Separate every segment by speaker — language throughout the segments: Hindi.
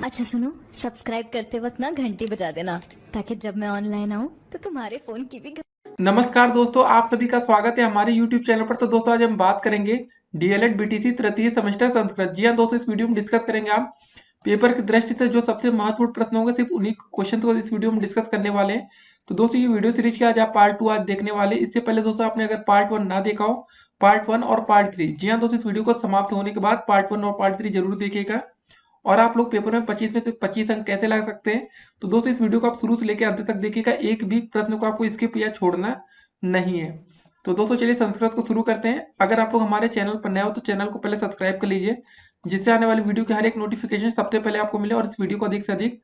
Speaker 1: अच्छा सुनो, सब्सक्राइब करते वक्त ना घंटी बजा देना ताकि जब मैं ऑनलाइन आऊँ तो तुम्हारे फोन की भी
Speaker 2: नमस्कार दोस्तों, आप सभी का स्वागत है हमारे YouTube चैनल पर। तो दोस्तों आज हम बात करेंगे डीएलएड बीटीसी तृतीय सेमेस्टर संस्कृत। जी हाँ दोस्तों, इस वीडियो में डिस्कस करेंगे हम पेपर की दृष्टि से जो सबसे महत्वपूर्ण प्रश्न होंगे, सिर्फ उन्हीं क्वेश्चन को इस वीडियो में डिस्कस करने वाले हैं। तो दोस्तों ये वीडियो सीरीज की आज आप पार्ट 2 आज देखने वाले। इससे पहले दोस्तों आपने अगर पार्ट 1 ना देखा हो, पार्ट 1 और पार्ट 3, जी हाँ दोस्तों, इस वीडियो को समाप्त होने के बाद पार्ट 1 और पार्ट 3 जरूर देखिएगा। और आप लोग पेपर में 25 में से 25 अंक कैसे ला सकते हैं, तो दोस्तों इस वीडियो को आप शुरू से लेकर अंत तक देखिएगा। एक भी प्रश्न को आपको स्किप या छोड़ना नहीं है। तो दोस्तों चलिए संस्कृत को शुरू करते हैं। अगर आप लोग हमारे चैनल पर नए हो तो चैनल को पहले सब्सक्राइब कर लीजिए, जिससे आने वाली वीडियो की हर एक नोटिफिकेशन सबसे पहले आपको मिले। और इस वीडियो को अधिक से अधिक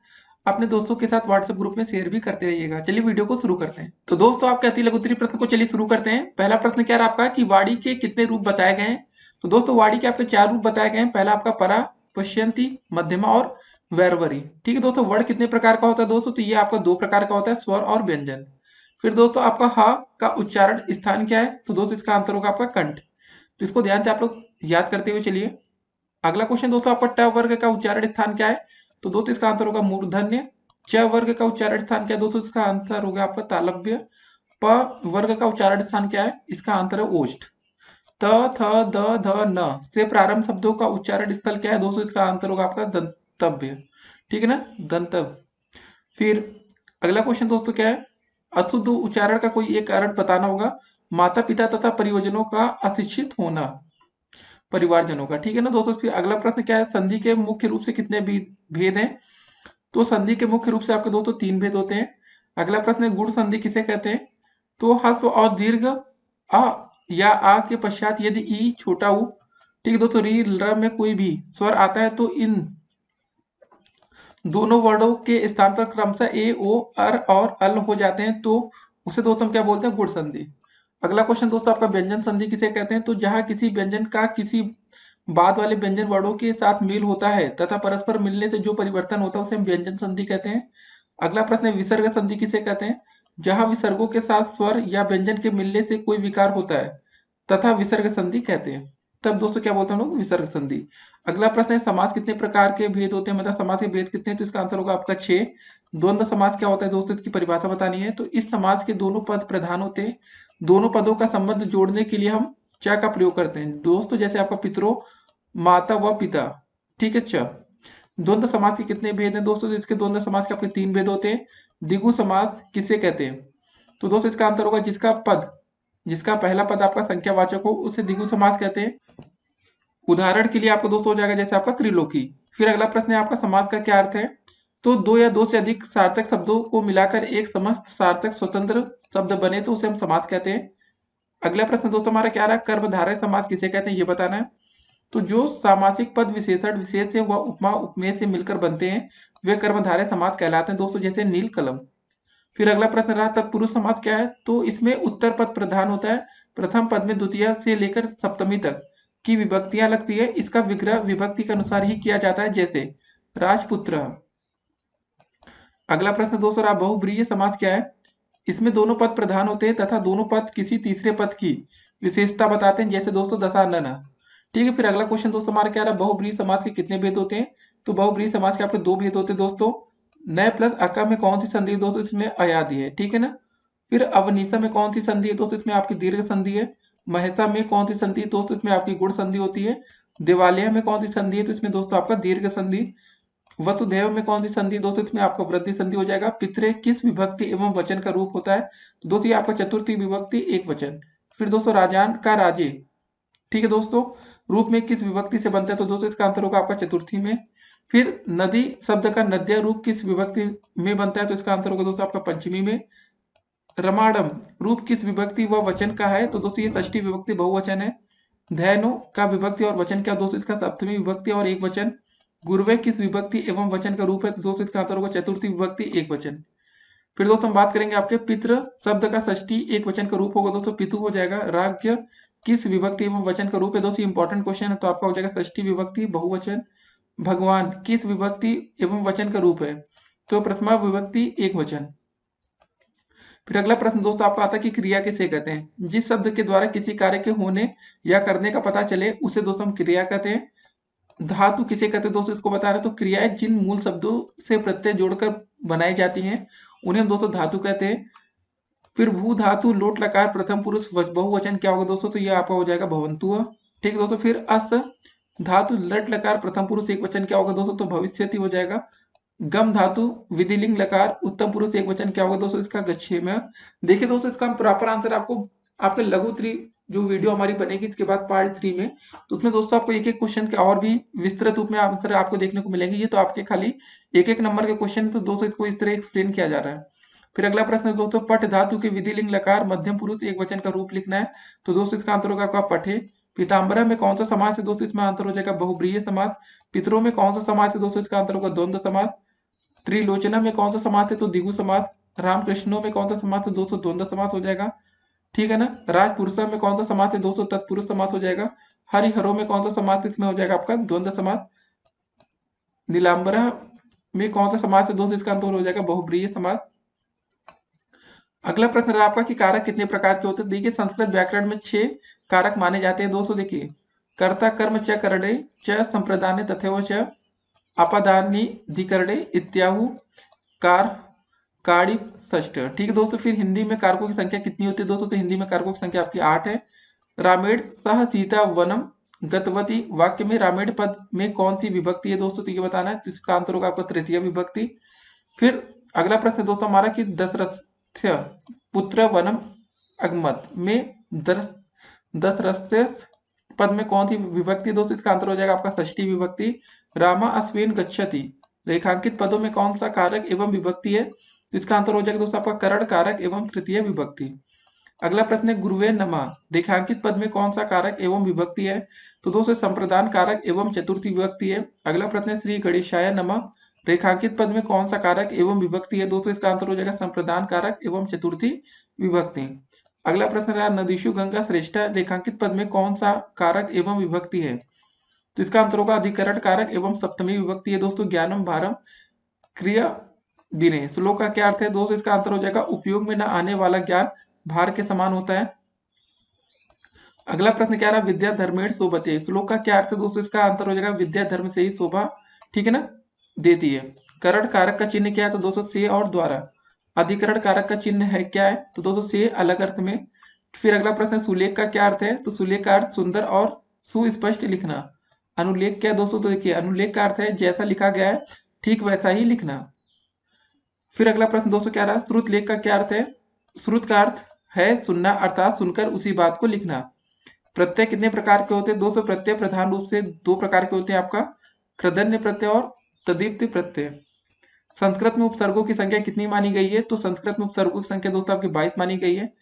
Speaker 2: अपने दोस्तों के साथ व्हाट्सएप ग्रुप में शेयर भी करते रहिएगा। चलिए वीडियो को शुरू करते हैं। तो दोस्तों आपके अति लघु उत्तरीय प्रश्न को चलिए शुरू करते हैं। पहला प्रश्न क्या है आपका कि वाणी के कितने रूप बताए गए हैं। तो दोस्तों वाणी के आपके 4 रूप बताए गए हैं। पहला आपका परा, पुष्यंती, मध्यमा और वैरवरी। ठीक है दोस्तों, वर्ण कितने प्रकार का होता है दोस्तों, तो ये आपका 2 प्रकार का होता है, स्वर और व्यंजन। फिर दोस्तों आपका ह का उच्चारण स्थान क्या है, तो दोस्तों इसका आंसर होगा आपका कंठ। तो इसको ध्यान से आप लोग याद करते हुए चलिए। अगला क्वेश्चन दोस्तों आपका ट वर्ग का उच्चारण स्थान क्या है, तो दोस्तों इसका आंसर होगा मूर्धन्य। च वर्ग का उच्चारण स्थान क्या है दोस्तों, इसका आंसर होगा आपका तालव्य। प वर्ग का उच्चारण स्थान क्या है, इसका आंसर है ओष्ठ। त थ द ध न से प्रारंभ शब्दों का उच्चारण स्थल क्या है दोस्तों, इसका आंसर होगा आपका दंतव्य। ठीक है ना, दंतव्य। फिर अगला क्वेश्चन दोस्तों क्या है, अशुद्ध उच्चारण का कोई एक कारण बताना होगा। माता पिता तथा परिवारजनों का अशिक्षित होना, परिवारजनों का। ठीक है ना दोस्तों। फिर अगला प्रश्न क्या है, संधि के मुख्य रूप से कितने भेद हैं, तो संधि के मुख्य रूप से आपके दोस्तों 3 भेद होते हैं। अगला प्रश्न है गुण संधि किसे कहते हैं, तो ह्रस्व और दीर्घ अ या आ के पश्चात यदि ई छोटा ऊ, ठीक है दोस्तों, री र में कोई भी स्वर आता है तो इन दोनों वर्णों के स्थान पर क्रमशः ए ओ अर और अल हो जाते हैं, तो उसे दोस्तों हम क्या बोलते हैं, गुण संधि। अगला क्वेश्चन दोस्तों आपका व्यंजन संधि किसे कहते हैं, तो जहां किसी व्यंजन का किसी बाद वाले व्यंजन वर्णों के साथ मेल होता है तथा परस्पर मिलने से जो परिवर्तन होता है उसे हम व्यंजन संधि कहते हैं। अगला प्रश्न है विसर्ग संधि किसे कहते हैं, जहां विसर्गों के साथ स्वर या व्यंजन के मिलने से कोई विकार होता है तथा विसर्ग संधि कहते हैं। तब दोस्तों क्या बोलते हैं हम लोग, विसर्ग संधि। अगला प्रश्न है समास कितने प्रकार के भेद होते हैं, मतलब समास के भेद कितने हैं, तो इसका आंसर होगा आपका 6। द्वंद्व समास क्या होता है दोस्तों, इसकी परिभाषा बतानी है। तो इस समास के दोनों पद प्रधान होते हैं, दोनों पदों का संबंध जोड़ने के लिए हम च का प्रयोग करते हैं दोस्तों, जैसे आपका पितरों, माता व पिता। ठीक है, च। द्वंद्व समास के कितने भेद हैं दोस्तों, तो इसके द्वंद्व समास के आपके 3 भेद होते हैं। द्विगु समास किसे कहते हैं, तो दोस्तों इसका आंसर होगा जिसका पहला पद आपका संख्यावाचक हो उसे द्विगु समास कहते हैं। उदाहरण के लिए आपको दोस्तों हो जाएगा जैसे आपका त्रिलोकी। फिर अगला प्रश्न है आपका समास का क्या अर्थ है, तो 2 या 2 से अधिक सार्थक शब्दों को मिलाकर एक समस्त सार्थक स्वतंत्र शब्द बने तो उसे हम समास कहते हैं। अगला प्रश्न दोस्तों हमारा क्या रहा, कर्मधारय समास किसे कहते हैं, ये बताना है। तो जो सामासिक पद विशेषण विशेष से व उपमा उपमेय से मिलकर बनते हैं वे कर्मधारय समास कहलाते हैं दोस्तों, जैसे नील कलम। फिर अगला प्रश्न रहा तत्पुरुष समास क्या है, तो इसमें उत्तर पद प्रधान होता है, प्रथम पद में द्वितीय से लेकर सप्तमी तक की विभक्तियां लगती है, इसका विग्रह विभक्ति के अनुसार ही किया जाता है, जैसे राजपुत्र। अगला प्रश्न दोस्तों रहा बहुब्रीहि समास क्या है, इसमें दोनों पद प्रधान होते हैं तथा दोनों पद किसी तीसरे पद की विशेषता बताते हैं, जैसे दोस्तों दशानन। ठीक है, फिर अगला क्वेश्चन दोस्तों हमारा क्या रहा, बहुब्रीहि समास के कितने भेद होते हैं, तो बहुब्रीहि समास के आपके 2 भेद होते हैं दोस्तों। न प्लस अका में कौन सी संधि है दोस्तों, इसमें अयादि है। ठीक है ना। फिर अवनीसा में कौन सी संधि है दोस्तों, इसमें आपकी दीर्घ संधि है। महसा में कौन सी संधि है दोस्तों, इसमें आपकी गुण संधि होती है। दिवालिया में कौन सी संधि है, तो इसमें दोस्तों आपका दीर्घ संधि। वसुधैव में कौन सी संधि दोस्तों, इसमें आपका वृद्धि संधि हो जाएगा। पितरे किस विभक्ति एवं वचन का रूप होता है, तो दोस्तों ये आपका चतुर्थी विभक्ति एक वचन। फिर दोस्तों राजान का राजे, ठीक है दोस्तों, रूप में किस विभक्ति से बनता है, तो दोस्तों इसका आंसर होगा आपका चतुर्थी में। फिर नदी शब्द का नद्या रूप किस विभक्ति में बनता है, तो इसका आंसर होगा दोस्तों आपका पंचमी में। रमाडम रूप किस विभक्ति व वचन का है, तो दोस्तों ये षष्ठी विभक्ति बहुवचन है। धैनु का विभक्ति और वचन क्या दोस्तों, इसका सप्तमी विभक्ति और एक वचन। गुरुवे किस विभक्ति एवं वचन का रूप है, तो दोस्तों इसका आंसर होगा चतुर्थी विभक्ति एक वचन। फिर दोस्तों हम बात करेंगे आपके पितृ शब्द का षष्ठी एक वचन का रूप होगा दोस्तों पितु हो जाएगा। राज्य किस विभक्ति एवं वचन का रूप है, दोस्तों इंपॉर्टेंट क्वेश्चन है, तो आपका हो जाएगा षष्ठी विभक्ति बहुवचन। भगवान किस विभक्ति एवं वचन का रूप है, तो प्रथमा विभक्ति एक वचन। फिर अगला प्रश्न दोस्तों आपका आता है कि क्रिया किसे कहते हैं, जिस शब्द के द्वारा किसी कार्य के होने या करने का पता चले उसे दोस्तों हम क्रिया कहते हैं। धातु किसे कहते हैं दोस्तों, इसको बता रहे हैं। तो क्रियाएं जिन मूल शब्दों से प्रत्यय जोड़कर बनाई जाती हैं उन्हें हम दोस्तों धातु कहते हैं। फिर भू धातु लोट लकार प्रथम पुरुष बहुवचन क्या होगा दोस्तों, तो ये आपका हो जाएगा भवंतुः। ठीक है दोस्तों। फिर अस धातु लट लकार प्रथम पुरुष एक वचन क्या होगा दोस्तों, तो भविष्यति हो जाएगा। गम धातु विधिलिंग लकार उत्तम पुरुष एक वचन क्या होगा दोस्तों, इसका गच्छेम। देखिए दोस्तों, इसका हम प्रॉपर आंसर आपको आपके लघु त्री जो वीडियो हमारी बनेगी इसके बाद पार्ट 3 में, तो उसमें दोस्तों आपको एक एक क्वेश्चन के और भी विस्तृत रूप में आंसर आपको देखने को मिलेंगे। ये तो आपके खाली एक एक नंबर के क्वेश्चन, तो दोस्तों इसको इस तरह एक्सप्लेन किया जा रहा है। फिर अगला प्रश्न है दोस्तों, पट धातु के विधिलिंग लकार मध्यम पुरुष एक वचन का रूप लिखना है। तो दोस्तों इसका आंसर होगा आपका पठे। पीताम्बरा में कौन सा समास है दोस्तों, इसमें आंसर हो जाएगा बहुब्रीहि समास। पितरों में कौन सा समास है दोस्तों, इसका आंसर होगा द्वंद्व समास। त्रिलोचना में कौन सा समास है, तो द्विगु समास। रामकृष्णों में कौन सा समास है दोस्तों, द्वंद्व समास हो जाएगा। ठीक है ना। राजपुरुषों में कौन सा समास है दोस्तों, तत्पुरुष समास हो जाएगा। हरिहरों में कौन सा समास है, इसमें हो जाएगा आपका द्वंद्व समास। नीलांबरा में कौन सा समास है दोस्तों, इसका आंसर हो जाएगा बहुब्रीहि समास। अगला प्रश्न है आपका कि कारक कितने प्रकार के होते हैं। देखिए संस्कृत व्याकरण में 6 कारक माने जाते हैं दोस्तों। देखिए कर्ता कर्म च करणे च संप्रदाने तथैव च अपादानी धिकरणे इत्याहु कार काड़ी षष्ठ। ठीक है दोस्तों। फिर हिंदी में कारकों की संख्या कितनी होती है दोस्तों, तो हिंदी में कारकों की संख्या आपकी 8 है। रामेण सह सीता वनम गतवती वाक्य में रामेण पद में कौन सी विभक्ति है दोस्तों, तो ये बताना है। तो इसका आंसर होगा आपका तृतीय विभक्ति। फिर अगला प्रश्न दोस्तों हमारा कि दशरथ पुत्र वनम अगमत में दशरथ पद में कौन सी विभक्ति दोस्तों, इसका आंसर हो जाएगा आपका षष्ठी विभक्ति। रामा अश्विन गच्छति रेखांकित पदों में कौन सा कारक एवं विभक्ति है, तो इसका आंसर हो जाएगा दोस्तों आपका करण कारक एवं तृतीय विभक्ति। अगला प्रश्न है गुरुवे नमः रेखांकित पद में कौन सा कारक एवं विभक्ति है, तो दोस्तों संप्रदान कारक एवं चतुर्थी विभक्ति है। अगला प्रश्न है श्री गणेशाय नमः रेखांकित पद में कौन सा कारक एवं विभक्ति है दोस्तों, इसका आंसर हो जाएगा संप्रदान कारक एवं चतुर्थी विभक्ति। अगला प्रश्न रहा नदीशु गंगा श्रेष्ठा रेखांकित पद में कौन सा कारक एवं विभक्ति है, तो इसका आंसर होगा अधिकरण कारक एवं सप्तमी विभक्ति है दोस्तों। ज्ञानम भारम क्रिया विनय। श्लोक का क्या अर्थ है दोस्तों, इसका आंसर हो जाएगा उपयोग में न आने वाला ज्ञान भार के समान होता है। अगला प्रश्न क्या रहा विद्या धर्मेण शोभते। श्लोक का क्या अर्थ है दोस्तों, इसका आंसर हो जाएगा विद्या धर्म से ही शोभा, ठीक है ना, देती है। करण कारक का चिन्ह क्या है, तो दोस्तों से और द्वारा। अधिकरण कारक का चिन्ह है क्या है, तो दोस्तों से अलग अर्थ में। फिर अगला प्रश्न सुलेख का क्या अर्थ है, तो सुलेख का अर्थ सुंदर और सुस्पष्ट लिखना। अनुलेख क्या है दोस्तों, तो देखिए अनुलेख का अर्थ है जैसा लिखा गया है ठीक वैसा ही लिखना। फिर अगला प्रश्न दोस्तों क्या रहा श्रुत लेख का क्या अर्थ है, श्रुत का अर्थ है सुनना अर्थात सुनकर उसी बात को लिखना। प्रत्यय कितने प्रकार के होते हैं दोस्तों, प्रत्यय प्रधान रूप से 2 प्रकार के होते हैं आपका कृदन्य प्रत्यय और तदीप्ति प्रत्यय। संस्कृत में उपसर्गों की संख्या कितनी मानी गई है, तो संस्कृत में उपसर्गों की संख्या दोस्तों आपकी 22 मानी गई है।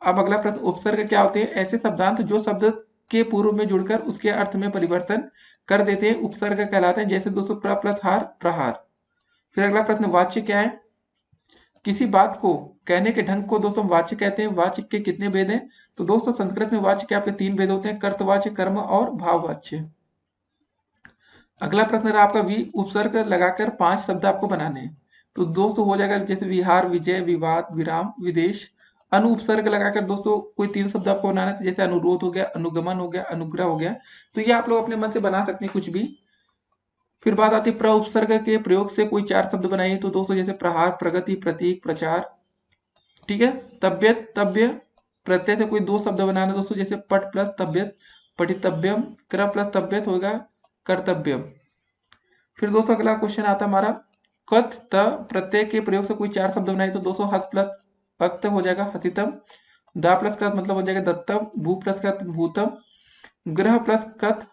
Speaker 2: अब अगला प्रश्न उपसर्ग क्या होते हैं, ऐसे शब्दांत जो शब्द के पूर्व में जुड़कर उसके अर्थ में परिवर्तन कर देते हैं उपसर्ग कहलाते हैं, जैसे दोस्तों प्र प्लस हार प्रहार। फिर अगला प्रश्न वाच्य क्या है, किसी बात को कहने के ढंग को दोस्तों वाच्य कहते हैं। वाच्य के कितने भेद हैं, तो दोस्तों संस्कृत में वाच्य के आपके 3 भेद होते हैं, कर्तवाच्य कर्म और भाववाच्य। अगला प्रश्न रहा आपका वी उपसर्ग लगाकर 5 शब्द आपको बनाने हैं, तो दोस्तों हो जाएगा जैसे विहार विजय विवाद विराम विदेश। अनु उपसर्ग लगाकर दोस्तों कोई 3 शब्द आपको बनाना है, जैसे अनुरोध हो गया अनुगमन हो गया अनुग्रह हो गया, तो ये आप लोग अपने मन से बना सकते हैं कुछ भी। फिर बात आती है प्र उपसर्ग के प्रयोग से कोई 4 शब्द बनाइए, तो दोस्तों जैसे प्रहार प्रगति प्रतीक प्रचार, ठीक है। तब्यत तब्य प्रत्यय से कोई 2 शब्द बनाना दोस्तों, जैसे पट प्लस तब्यत पठितव्यम, कर प्लस तब्यत होगा कर्तव्यम। फिर दोस्तों अगला क्वेश्चन आता है हमारा कत त प्रत्यय के प्रयोग से कोई 4 शब्द बनाए, तो दोस्तों हस प्लस भक्त हो जाएगा हसितम, दा प्लस कत मतलब हो जाएगा दत्तम, भू प्लस कत भूतम, ग्रह प्लस कत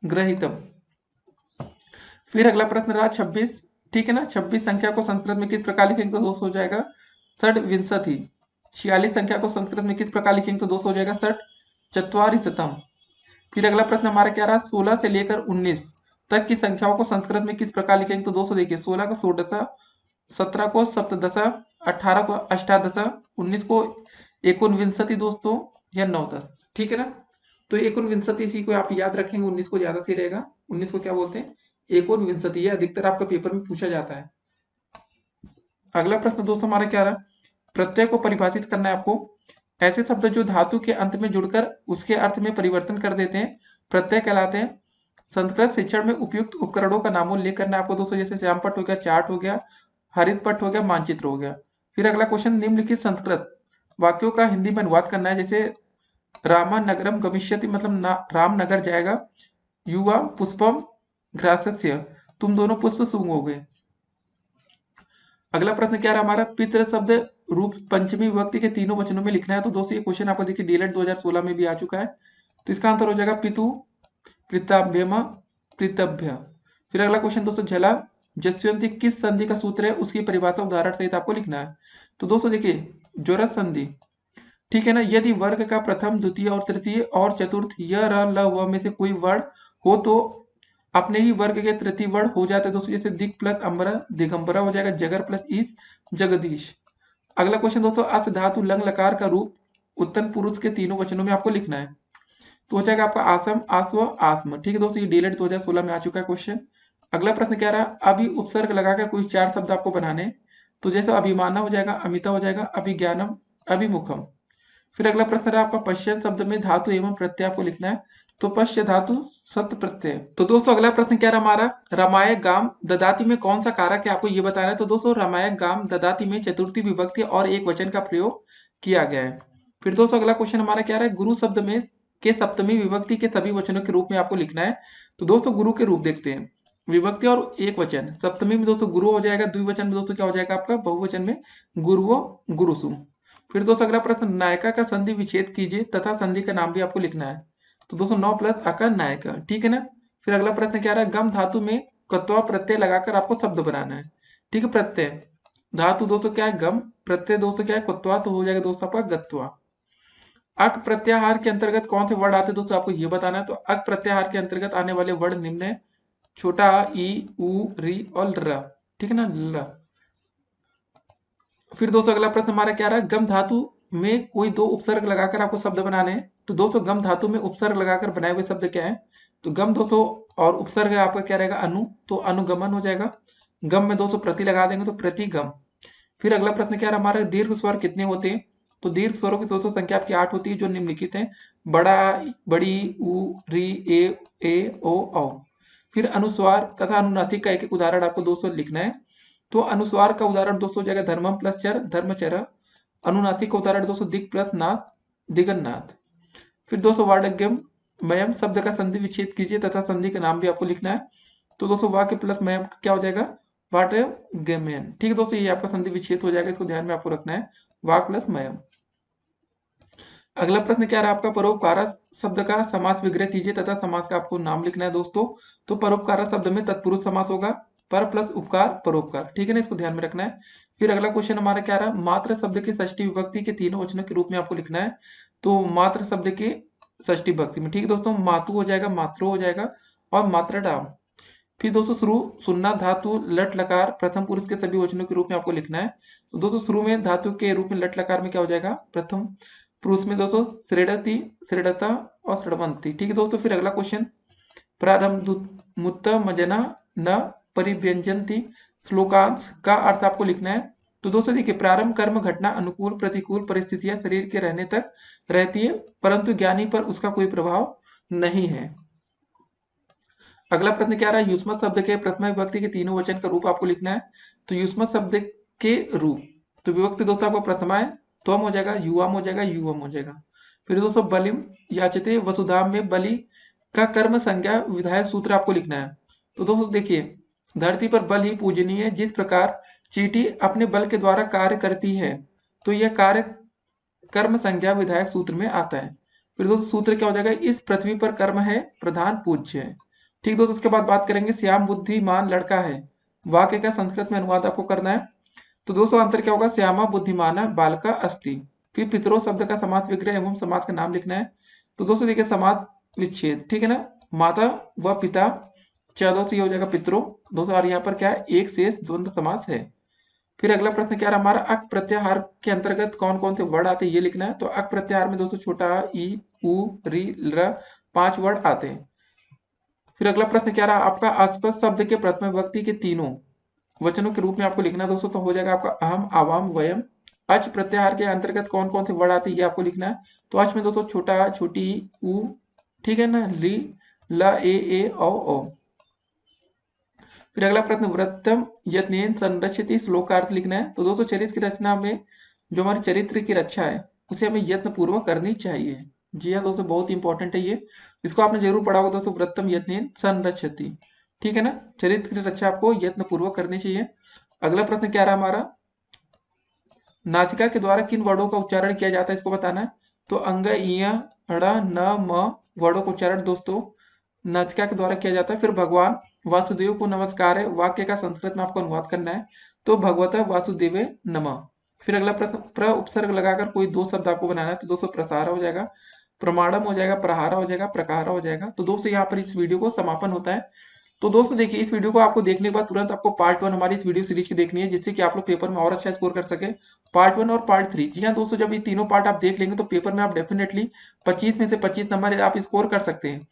Speaker 2: ग्रहितम। फिर अगला प्रश्न रहा 26, ठीक है ना। 26 संख्या को संस्कृत में किस प्रकार लिखेंगे, तो दोस्तों हो जाएगा षड्विंशति। 46 संख्या को संस्कृत में किस प्रकार लिखेंगे, तो दोस्तों हो जाएगा षट चत्वारिशतम। फिर अगला प्रश्न हमारा क्या रहा 16 से लेकर 19 तक की संख्याओं को संस्कृत में किस प्रकार लिखेंगे, तो दोस्तों देखिए 16 को षोडशा, 17 को सप्तदशा, 18 को अष्टादशा, 19 को एकोनविंशति दोस्तों या नवदश, ठीक है ना। तो एकोनविंशति इसी को आप याद रखेंगे, 19 को ज्यादा सही रहेगा। 19 को क्या बोलते हैं एकोनविंशति, ये अधिकतर आपका पेपर में पूछा जाता है। अगला प्रश्न दोस्तों हमारा क्या रहा प्रत्यय को परिभाषित करना है आपको। ऐसे शब्द जो धातु के अंत में जुड़कर उसके अर्थ में परिवर्तन कर देते हैं प्रत्यय कहलाते हैं। संस्कृत शिक्षण में उपयुक्त उपकरणों का नामोल्लेख करना है आपको दोस्तों, जैसे श्यामपट्ट हो गया, चार्ट हो गया, हरित पट्ट हो गया, मानचित्र हो गया। फिर अगला क्वेश्चन, निम्नलिखित संस्कृत वाक्यों का हिंदी में अनुवाद करना है, जैसे रामा नगरम गमिष्यति मतलब रामनगर जाएगा, युवा पुष्पम घ्रासस्य तुम दोनों पुष्प सूंघोगे। अगला प्रश्न क्या रहा हमारा, पितृ शब्द रूप पंचमी विभक्ति के तीनों वचनों में लिखना है। तो दोस्तों ये क्वेश्चन आपको देखिए डीएलएड 2016 में भी आ चुका है। तो इसका आंसर हो जाएगा पितु पिताभ्यम पितभ्य। फिर अगला क्वेश्चन दोस्तों, झला जस्वंती किस संधि का सूत्र है, उसकी परिभाषा उदाहरण सहित आपको लिखना है। तो दोस्तों देखिए जोरस संधि, ठीक है ना, यदि वर्ग का प्रथम द्वितीय और तृतीय और चतुर्थ य र ल व में से कोई वर्ण हो तो अपने ही वर्ग के तृतीय वर्ण हो जाते हैं दोस्तों, जैसे दिक प्लस अम्बरा दिगंबरा हो जाएगा, जगर प्लस ईश जगदीश। अगला क्वेश्चन दोस्तों, अस धातु लंग लकार का रूप उत्तम पुरुष के तीनों वचनों में आपको लिखना है। तो हो जाएगा आपका आसम आस्व आस्म। ठीक है दोस्तों, ये डीएलएड 2016 में आ चुका है क्वेश्चन। अगला प्रश्न क्या रहा, अभी उपसर्ग लगाकर कोई 4 शब्द आपको बनाने। तो जैसे अभिमाना हो जाएगा, अमिता हो जाएगा, अभिज्ञानम, अभिमुखम। फिर अगला प्रश्न रहा आपका पश्चिम शब्द में धातु एवं प्रत्यय आपको लिखना है। तो पश्य धातु सत प्रत्यय। तो दोस्तों अगला प्रश्न क्या रहा हमारा, रामाय गाम ददाति में कौन सा कारक है आपको ये बताना है। तो दोस्तों रामाय गाम ददाति में चतुर्थी विभक्ति और एक वचन का प्रयोग किया गया है। फिर दोस्तों अगला क्वेश्चन हमारा क्या रहा है, गुरु शब्द में के सप्तमी विभक्ति के सभी वचनों के रूप में आपको लिखना है। तो दोस्तों गुरु के रूप देखते हैं, विभक्ति और एक वचन। सप्तमी में दोस्तों गुरु हो जाएगा, द्विवचन में दोस्तों क्या हो जाएगा आपका, बहुवचन में गुरुओ गुरुसु। फिर दोस्तों अगला प्रश्न, नायका का संधि विच्छेद कीजिए तथा संधि का नाम भी आपको लिखना है। तो दोस्तों 9 प्लस अका नायका, ठीक है ना। फिर अगला प्रश्न क्या रहा है, गम धातु में कत्वा प्रत्यय लगाकर आपको शब्द बनाना है। ठीक है, प्रत्यय धातु दोस्तों क्या है गम, प्रत्यय दोस्तों क्या है कत्वा, तो हो जाएगा दोस्तों आपका गत्वा। अक प्रत्याहार के अंतर्गत कौन से वर्ड आते हैं दोस्तों आपको ये बताना है। तो अक प्रत्याहार के अंतर्गत आने वाले वर्ड निम्न है, छोटा ई उ री और र, ठीक है ना, ल। फिर दोस्तों अगला प्रश्न हमारा क्या रहा है, गम धातु में कोई 2 उपसर्ग लगाकर आपको शब्द बनाने हैं। तो दोस्तों गम धातु में उपसर्ग लगाकर बनाए हुए शब्द क्या है। तो गम दोस्तों और उपसर्ग है आपका क्या रहेगा अनु, तो अनुगमन हो जाएगा। गम में दोस्तों प्रति लगा देंगे तो प्रतिगम। फिर अगला प्रश्न क्या रहा हमारा, दीर्घ स्वर कितने होते हैं। तो दीर्घ स्वरों की दोस्तों संख्या आपकी 8 होती है जो निम्नलिखित है, बड़ा बड़ी उ री ए ओ औ। फिर अनुस्वार तथा अनुनासिक का एक एक उदाहरण आपको दोस्तों लिखना है। तो अनुस्वार का उदाहरण दोस्तों हो जाएगा धर्मम प्लस चर धर्मचर। अनुनासिक का उदाहरण दोस्तों दिक प्लस नाथ दिगन्नाथ। फिर दोस्तों वार्डज्ञम मयम शब्द का संधि विच्छेद कीजिए तथा संधि का नाम भी आपको लिखना है। तो दोस्तों वाक्य प्लस मयम क्या हो जाएगा, वाटगम्यन। ठीक है दोस्तों, ये आपका संधि विच्छेद हो जाएगा, इसको ध्यान में आपको रखना है, वाक प्लस मयम। अगला प्रश्न क्या रहा आपका, परोपकार शब्द का समास विग्रह कीजिए तथा समास का आपको नाम लिखना है दोस्तों। तो परोपकार शब्द में तत्पुरुष समास होगा, पर प्लस उपकार परोपकार, ठीक है ना, इसको ध्यान में रखना है। फिर अगला क्वेश्चन हमारा क्या रहा, मात्र शब्द के षष्ठी विभक्ति के तीनों वचनों के रूप में आपको लिखना है। तो मात्र शब्द के षष्ठी विभक्ति में, ठीक है दोस्तों, मातु हो जाएगा, मात्रो हो जाएगा और मात्रडाम। फिर दोस्तों शुरू सुन्ना धातु लट लकार प्रथम पुरुष के सभी वचनों के रूप में आपको लिखना है। तो दोस्तों शुरू में धातु के रूप में लट लकार में क्या हो जाएगा, प्रथम पुरुष में दोस्तों श्रेणति श्रेणता और श्रवंती। ठीक है दोस्तों, फिर अगला क्वेश्चन, प्रारंभ मुत्त मजना न परिव्यंजनती श्लोकांश का अर्थ आपको लिखना है। तो दोस्तों देखिए प्रारंभ कर्म घटना अनुकूल प्रतिकूल परिस्थितियां शरीर के रहने तक रहती है, परंतु ज्ञानी पर उसका कोई प्रभाव नहीं है। अगला प्रश्न क्या रहा है, युष्मत शब्द के प्रथम विभक्ति के तीनों वचन का रूप आपको लिखना है। तो युष्मत शब्द के रूप, तो विभक्ति दोस्तों आपको प्रथमा है, त्वम हो जाएगा, युवाम हो जाएगा, युवम हो जाएगा। फिर दोस्तों बलिम याचते वसुधाम में बलि का कर्म संज्ञा विधायक सूत्र आपको लिखना है। तो दोस्तों देखिए धरती पर बल ही पूजनीय है, जिस प्रकार चींटी अपने बल के द्वारा कार्य करती है, तो यह कार्य कर्म संज्ञा विधायक सूत्र में आता है। फिर दोस्तों सूत्र क्या हो जाएगा, इस पृथ्वी पर कर्म है प्रधान पूज्य है। ठीक दोस्तों, उसके बाद बात करेंगे श्याम बुद्धिमान लड़का है, वाक्य का संस्कृत में अनुवाद आपको करना है। तो दोस्तों आंसर क्या होगा, श्यामा बुद्धिमाना बालका अस्ति। फिर पितरों शब्द का समास विग्रह एवं समास का नाम लिखना है। तो दोस्तों देखिए समास विच्छेद, ठीक है ना, माता व पिता दोस्तों ये हो जाएगा पितरों दोस्तों, और यहाँ पर क्या है एक शेष द्वंद्व समास है। फिर अगला प्रश्न क्या रहा हमारा, अक प्रत्याहार के अंतर्गत कौन कौन से वर्ड आते हैं ये लिखना है। तो अक प्रत्याहार में दोस्तों छोटा ई उ री र 5 वर्ड आते हैं। फिर अगला प्रश्न क्या रहा आपका, आसपास शब्द के प्रथम विभक्ति के तीनों वचनों के रूप में आपको लिखना है दोस्तों। तो हो जाएगा आपका अहम आवाम वयम। अच प्रत्याहार के अंतर्गत कौन कौन से वर्ड आते हैं ये आपको लिखना है। तो अच में दोस्तों छोटा छोटी उ, ठीक है ना, ली ल ए औ। फिर अगला प्रश्न, वृत्तम यत्नेन संरक्षित, श्लोक का अर्थ लिखना है। तो दोस्तों चरित्र की रचना में जो हमारे चरित्र की रक्षा है उसे हमें यत्न पूर्वक करनी चाहिए। जी हाँ दोस्तों, बहुत इंपॉर्टेंट है ये, इसको आपने जरूर पढ़ा होगा दोस्तों, वृत्तम यत्नेन संरक्षति, ठीक है ना। चरित्र की रक्षा आपको यत्न पूर्वक करनी चाहिए। अगला प्रश्न क्या रहा हमारा, नासिका के द्वारा किन वर्णों का उच्चारण किया जाता है इसको बताना है। तो अंग, इया, ड़, न, म वर्णों का उच्चारण दोस्तों नासिका के द्वारा किया जाता है। फिर भगवान वासुदेव को नमस्कार है, वाक्य का संस्कृत में आपको अनुवाद करना है। तो भगवता वासुदेवे नमः। फिर अगला प्रश्न, प्र उपसर्ग लगाकर कोई दो शब्द आपको बनाना है। तो दोस्तों प्रसार हो जाएगा, प्रमाणम हो जाएगा, प्रहारा हो जाएगा, प्रकार हो जाएगा। तो दोस्तों यहाँ पर इस वीडियो को समापन होता है। तो दोस्तों देखिए, इस वीडियो को आपको देखने के बाद तुरंत आपको पार्ट 1 हमारी इस वीडियो सीरीज की देखनी है, जिससे कि आप लोग पेपर में और अच्छा स्कोर कर सके। पार्ट 1 और पार्ट 3, जी हाँ दोस्तों, जब ये तीनों पार्ट आप देख लेंगे तो पेपर में आप डेफिनेटली 25 में से 25 नंबर आप स्कोर कर सकते हैं।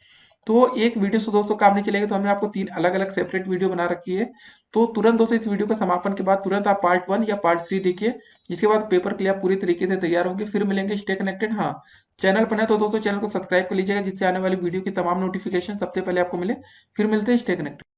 Speaker 2: तो एक वीडियो से दोस्तों काम नहीं चलेगा, तो हमने आपको 3 अलग अलग सेपरेट वीडियो बना रखी है। तो तुरंत दोस्तों इस वीडियो का समापन के बाद तुरंत आप पार्ट 1 या पार्ट 3 देखिए, जिसके बाद पेपर के लिए आप पूरी तरीके से तैयार होंगे। फिर मिलेंगे, स्टे कनेक्टेड। हाँ, चैनल पर है तो दोस्तों चैनल को सब्सक्राइब कर लीजिएगा, जिससे आने वाली वीडियो की तमाम नोटिफिकेशन सबसे पहले आपको मिले। फिर मिलते हैं, स्टे कनेक्टेड।